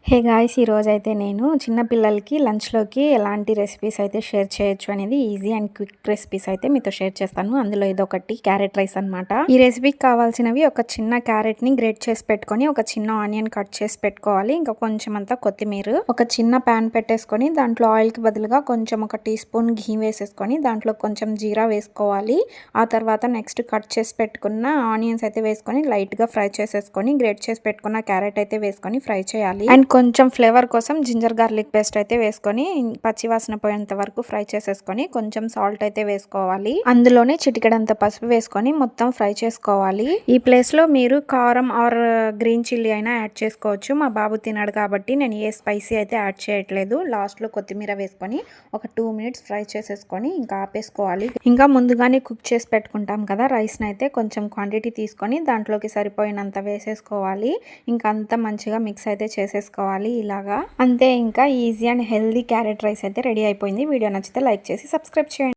Hey guys, ఈరోజైతే నేను చిన్న పిల్లలకి లంచ్‌లోకి ఎలాంటి రెసిపీస్ అయితే షేర్ చేయొచ్చు అనేది ఈజీ అండ్ క్విక్ రెసిపీస్ అయితే మీతో షేర్ చేస్తాను. అందులో ఇదొకటి క్యారెట్ రైస్ అనమాట. ఈ రెసిపీకి కావాల్సినవి ఒక చిన్న క్యారెట్‌ని గ్రేట్ చేసి పెట్టుకొని, ఒక చిన్న ఆనియన్ కట్ చేసి పెట్టుకోవాలి. ఇంకా కొంచెం అంతా కొత్తిమీర, ఒక చిన్న ప్యాన్ పెట్టేసుకొని దాంట్లో ఆయిల్‌కి బదులుగా కొంచెం ఒక టీ స్పూన్ ఘీ వేసేసుకొని దాంట్లో కొంచెం జీరా వేసుకోవాలి. ఆ తర్వాత నెక్స్ట్ కట్ చేసి పెట్టుకున్న ఆనియన్స్ అయితే వేసుకొని లైట్‌గా ఫ్రై చేసేసుకొని గ్రేట్ చేసి పెట్టుకున్న క్యారెట్ అయితే వేసుకొని ఫ్రై చేయాలి. అండ్ కొంచెం ఫ్లేవర్ కోసం జింజర్ గార్లిక్ పేస్ట్ అయితే వేసుకొని పచ్చివాసన పోయేంత వరకు ఫ్రై చేసేసుకొని కొంచెం సాల్ట్ అయితే వేసుకోవాలి. అందులోనే చిటికెడంత పసుపు వేసుకొని మొత్తం ఫ్రై చేసుకోవాలి. ఈ ప్లేస్ లో మీరు కారం ఆర్ గ్రీన్ చిల్లీ అయినా యాడ్ చేసుకోవచ్చు. మా బాబు తినడు కాబట్టి నేను ఏ స్పైసీ అయితే యాడ్ చేయట్లేదు. లాస్ట్ లో కొత్తిమీర వేసుకొని ఒక 2 మినిట్స్ ఫ్రై చేసేసుకొని ఇంకా ఆపేసుకోవాలి. ఇంకా ముందుగానే కుక్ చేసి పెట్టుకుంటాం కదా రైస్ అయితే కొంచెం క్వాంటిటీ తీసుకొని దాంట్లోకి సరిపోయినంత వేసేసుకోవాలి. ఇంకా అంతా మంచిగా మిక్స్ అయితే చేసేసుకోవాలి. ఇలాగా అంతే, ఇంకా easy and healthy carrot rice అయితే రెడీ అయిపోయింది. వీడియో నచ్చితే లైక్ చేసి సబ్స్క్రైబ్ చేయండి.